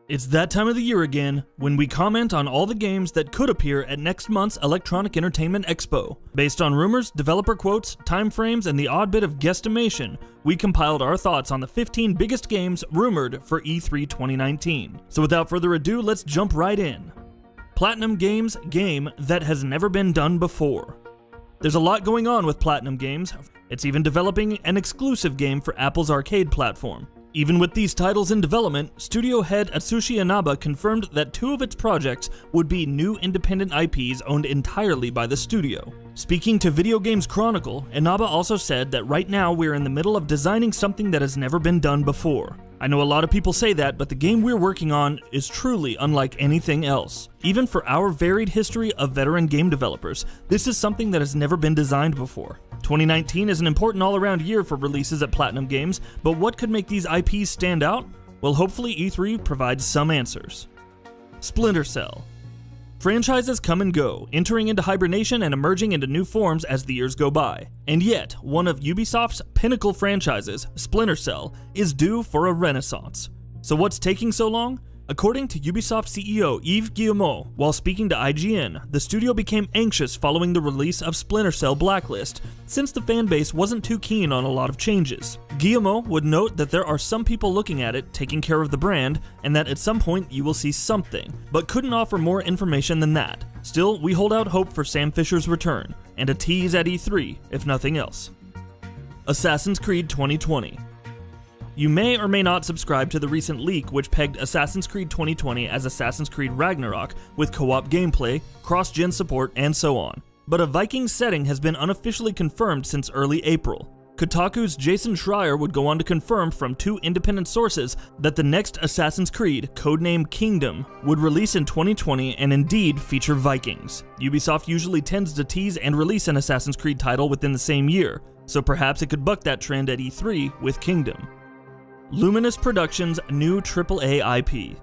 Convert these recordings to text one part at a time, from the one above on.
It's that time of the year again, when we comment on all the games that could appear at next month's Electronic Entertainment Expo. Based on rumors, developer quotes, timeframes, and the odd bit of guesstimation, we compiled our thoughts on the 15 biggest games rumored for E3 2019. So without further ado, let's jump right in. Platinum Games' game that has never been done before. There's a lot going on with Platinum Games. It's even developing an exclusive game for Apple's arcade platform. Even with these titles in development, studio head Atsushi Inaba confirmed that 2 of its projects would be new independent IPs owned entirely by the studio. Speaking to Video Games Chronicle, Inaba also said that right now we're in the middle of designing something that has never been done before. I know a lot of people say that, but the game we're working on is truly unlike anything else. Even for our varied history of veteran game developers, this is something that has never been designed before. 2019 is an important all-around year for releases at Platinum Games, but what could make these IPs stand out? Well, hopefully E3 provides some answers. Splinter Cell. Franchises come and go, entering into hibernation and emerging into new forms as the years go by. And yet, one of Ubisoft's pinnacle franchises, Splinter Cell, is due for a renaissance. So what's taking so long? According to Ubisoft CEO Yves Guillemot, while speaking to IGN, the studio became anxious following the release of Splinter Cell Blacklist, since the fanbase wasn't too keen on a lot of changes. Guillemot would note that there are some people looking at it, taking care of the brand, and that at some point you will see something, but couldn't offer more information than that. Still, we hold out hope for Sam Fisher's return, and a tease at E3, if nothing else. Assassin's Creed 2020. You may or may not subscribe to the recent leak which pegged Assassin's Creed 2020 as Assassin's Creed Ragnarok with co-op gameplay, cross-gen support, and so on. But a Viking setting has been unofficially confirmed since early April. Kotaku's Jason Schreier would go on to confirm from 2 independent sources that the next Assassin's Creed, codenamed Kingdom, would release in 2020 and indeed feature Vikings. Ubisoft usually tends to tease and release an Assassin's Creed title within the same year, so perhaps it could buck that trend at E3 with Kingdom. Luminous Productions' new AAA IP.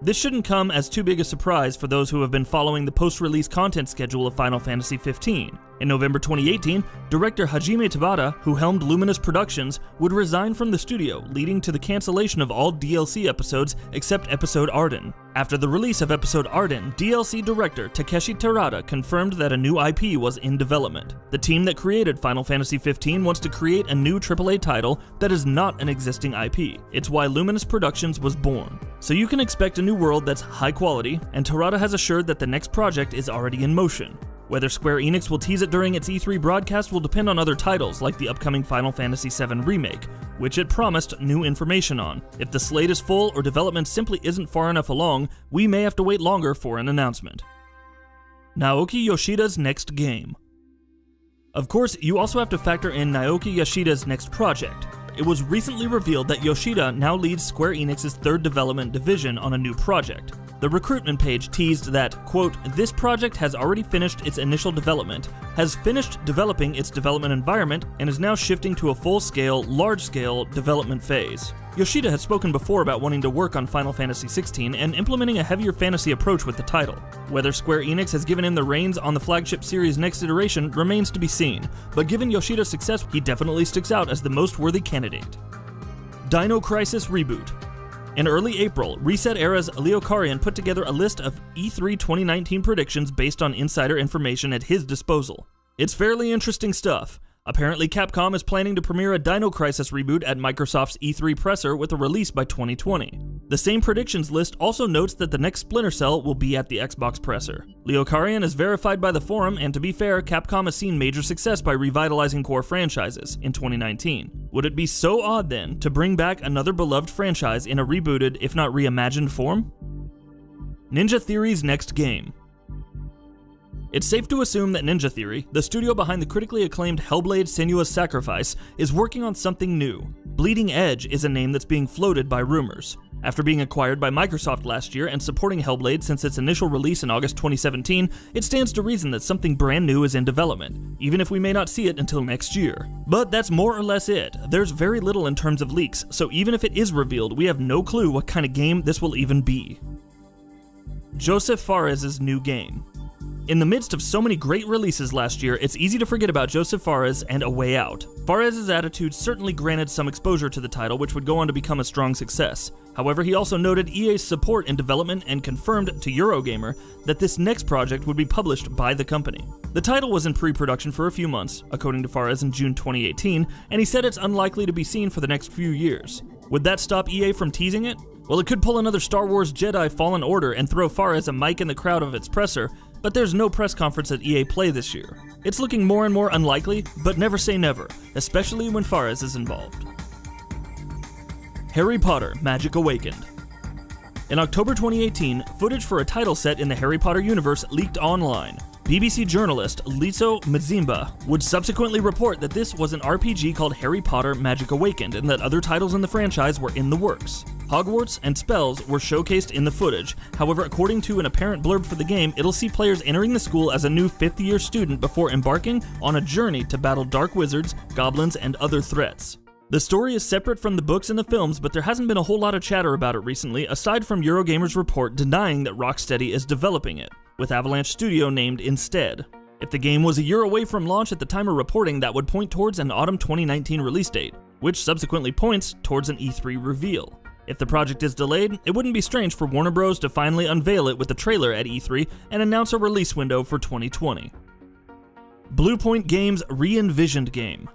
This shouldn't come as too big a surprise for those who have been following the post-release content schedule of Final Fantasy XV. In November 2018, director Hajime Tabata, who helmed Luminous Productions, would resign from the studio, leading to the cancellation of all DLC episodes except Episode Arden. After the release of Episode Arden, DLC director Takeshi Terada confirmed that a new IP was in development. The team that created Final Fantasy XV wants to create a new AAA title that is not an existing IP. It's why Luminous Productions was born. So you can expect a new world that's high quality, and Terada has assured that the next project is already in motion. Whether Square Enix will tease it during its E3 broadcast will depend on other titles, like the upcoming Final Fantasy VII Remake, which it promised new information on. If the slate is full or development simply isn't far enough along, we may have to wait longer for an announcement. Naoki Yoshida's next game. Of course, you also have to factor in Naoki Yoshida's next project. It was recently revealed that Yoshida now leads Square Enix's 3rd development division on a new project. The recruitment page teased that, quote, "This project has already finished its initial development, has finished developing its development environment, and is now shifting to a full-scale, large-scale development phase." Yoshida has spoken before about wanting to work on Final Fantasy XVI and implementing a heavier fantasy approach with the title. Whether Square Enix has given him the reins on the flagship series' next iteration remains to be seen, but given Yoshida's success, he definitely sticks out as the most worthy candidate. Dino Crisis Reboot. In early April, Reset Era's Leo Karian put together a list of E3 2019 predictions based on insider information at his disposal. It's fairly interesting stuff. Apparently, Capcom is planning to premiere a Dino Crisis reboot at Microsoft's E3 presser with a release by 2020. The same predictions list also notes that the next Splinter Cell will be at the Xbox presser. Leo Karian is verified by the forum, and to be fair, Capcom has seen major success by revitalizing core franchises in 2019. Would it be so odd then to bring back another beloved franchise in a rebooted, if not reimagined form? Ninja Theory's next game. It's safe to assume that Ninja Theory, the studio behind the critically acclaimed Hellblade: Senua's Sacrifice, is working on something new. Bleeding Edge is a name that's being floated by rumors. After being acquired by Microsoft last year and supporting Hellblade since its initial release in August 2017, it stands to reason that something brand new is in development, even if we may not see it until next year. But that's more or less it. There's very little in terms of leaks, so even if it is revealed, we have no clue what kind of game this will even be. Joseph Fares' new game. In the midst of so many great releases last year, it's easy to forget about Joseph Fares and A Way Out. Fares' attitude certainly granted some exposure to the title, which would go on to become a strong success. However, he also noted EA's support in development and confirmed to Eurogamer that this next project would be published by the company. The title was in pre-production for a few months, according to Fares in June 2018, and he said it's unlikely to be seen for the next few years. Would that stop EA from teasing it? Well, it could pull another Star Wars Jedi Fallen Order and throw Fares a mic in the crowd of its presser, but there's no press conference at EA Play this year. It's looking more and more unlikely, but never say never, especially when Fares is involved. Harry Potter: Magic Awakened. In October 2018, footage for a title set in the Harry Potter universe leaked online. BBC journalist Liso Mzimba would subsequently report that this was an RPG called Harry Potter: Magic Awakened and that other titles in the franchise were in the works. Hogwarts and spells were showcased in the footage. However, according to an apparent blurb for the game, it'll see players entering the school as a new 5th-year student before embarking on a journey to battle dark wizards, goblins, and other threats. The story is separate from the books and the films, but there hasn't been a whole lot of chatter about it recently, aside from Eurogamer's report denying that Rocksteady is developing it, with Avalanche Studio named instead. If the game was a year away from launch at the time of reporting, that would point towards an autumn 2019 release date, which subsequently points towards an E3 reveal. If the project is delayed, it wouldn't be strange for Warner Bros. To finally unveil it with a trailer at E3 and announce a release window for 2020. Bluepoint Games' re-envisioned game.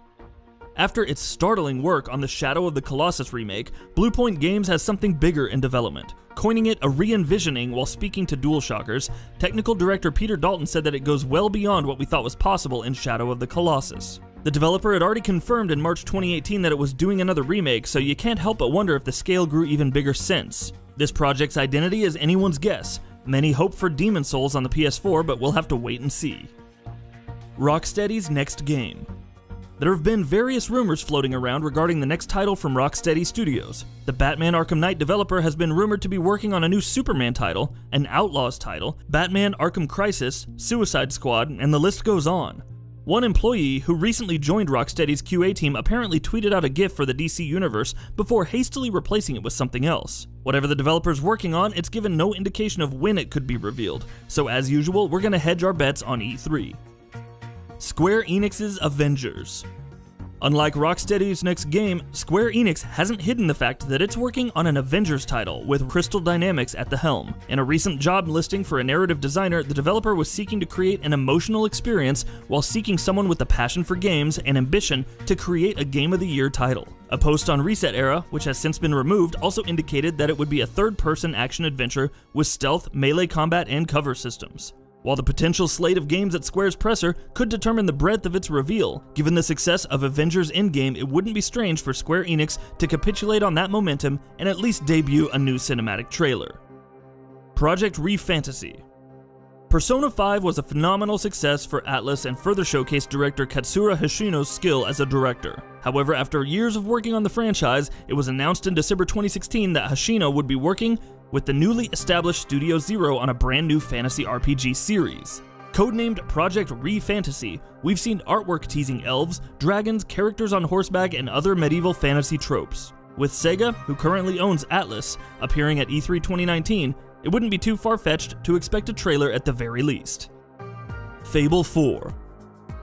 After its startling work on the Shadow of the Colossus remake, Bluepoint Games has something bigger in development. Coining it a re-envisioning while speaking to DualShockers, technical director Peter Dalton said that it goes well beyond what we thought was possible in Shadow of the Colossus. The developer had already confirmed in March 2018 that it was doing another remake, so you can't help but wonder if the scale grew even bigger since. This project's identity is anyone's guess. Many hope for Demon's Souls on the PS4, but we'll have to wait and see. Rocksteady's next game. There have been various rumors floating around regarding the next title from Rocksteady Studios. The Batman Arkham Knight developer has been rumored to be working on a new Superman title, an Outlaws title, Batman Arkham Crisis, Suicide Squad, and the list goes on. One employee who recently joined Rocksteady's QA team apparently tweeted out a GIF for the DC Universe before hastily replacing it with something else. Whatever the developer's working on, it's given no indication of when it could be revealed, so as usual, we're gonna hedge our bets on E3. Square Enix's Avengers. Unlike Rocksteady's next game, Square Enix hasn't hidden the fact that it's working on an Avengers title with Crystal Dynamics at the helm. In a recent job listing for a narrative designer, the developer was seeking to create an emotional experience while seeking someone with a passion for games and ambition to create a Game of the Year title. A post on Reset Era, which has since been removed, also indicated that it would be a third-person action-adventure with stealth, melee combat, and cover systems. While the potential slate of games at Square's presser could determine the breadth of its reveal, given the success of Avengers Endgame, it wouldn't be strange for Square Enix to capitulate on that momentum and at least debut a new cinematic trailer. Project ReFantasy. Persona 5 was a phenomenal success for Atlus and further showcased director Katsura Hoshino's skill as a director. However, after years of working on the franchise, it was announced in December 2016 that Hoshino would be working with the newly established Studio Zero on a brand new fantasy RPG series. Codenamed Project ReFantasy, we've seen artwork teasing elves, dragons, characters on horseback, and other medieval fantasy tropes. With Sega, who currently owns Atlus, appearing at E3 2019, it wouldn't be too far-fetched to expect a trailer at the very least. Fable 4.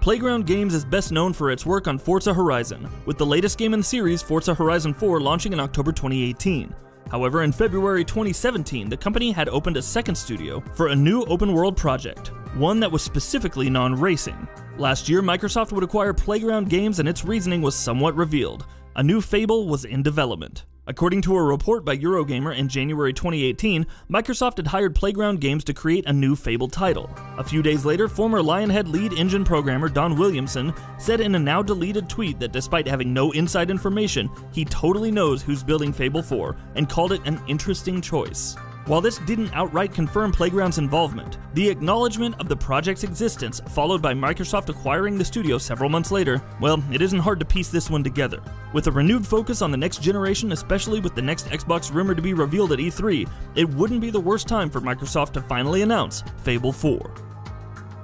Playground Games is best known for its work on Forza Horizon, with the latest game in the series, Forza Horizon 4, launching in October 2018. However, in February 2017, the company had opened a second studio for a new open-world project, one that was specifically non-racing. Last year, Microsoft would acquire Playground Games, and its reasoning was somewhat revealed. A new Fable was in development. According to a report by Eurogamer in January 2018, Microsoft had hired Playground Games to create a new Fable title. A few days later, former Lionhead lead engine programmer Don Williamson said in a now-deleted tweet that despite having no inside information, he totally knows who's building Fable 4 and called it an interesting choice. While this didn't outright confirm Playground's involvement, the acknowledgement of the project's existence, followed by Microsoft acquiring the studio several months later, well, it isn't hard to piece this one together. With a renewed focus on the next generation, especially with the next Xbox rumored to be revealed at E3, it wouldn't be the worst time for Microsoft to finally announce Fable 4.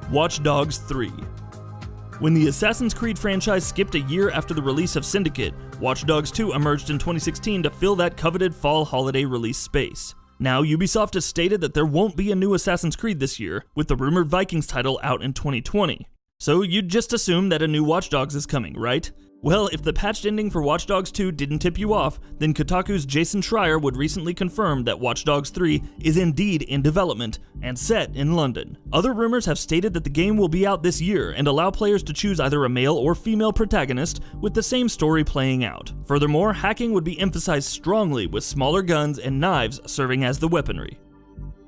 Watch Dogs 3. When the Assassin's Creed franchise skipped a year after the release of Syndicate, Watch Dogs 2 emerged in 2016 to fill that coveted fall holiday release space. Now, Ubisoft has stated that there won't be a new Assassin's Creed this year, with the rumored Vikings title out in 2020. So you'd just assume that a new Watch Dogs is coming, right? Well, if the patched ending for Watch Dogs 2 didn't tip you off, then Kotaku's Jason Schreier would recently confirm that Watch Dogs 3 is indeed in development and set in London. Other rumors have stated that the game will be out this year and allow players to choose either a male or female protagonist with the same story playing out. Furthermore, hacking would be emphasized strongly, with smaller guns and knives serving as the weaponry.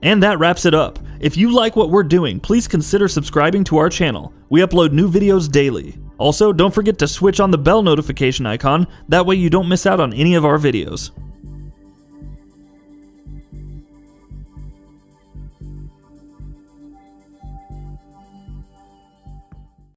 And that wraps it up. If you like what we're doing, please consider subscribing to our channel. We upload new videos daily. Also, don't forget to switch on the bell notification icon, that way you don't miss out on any of our videos.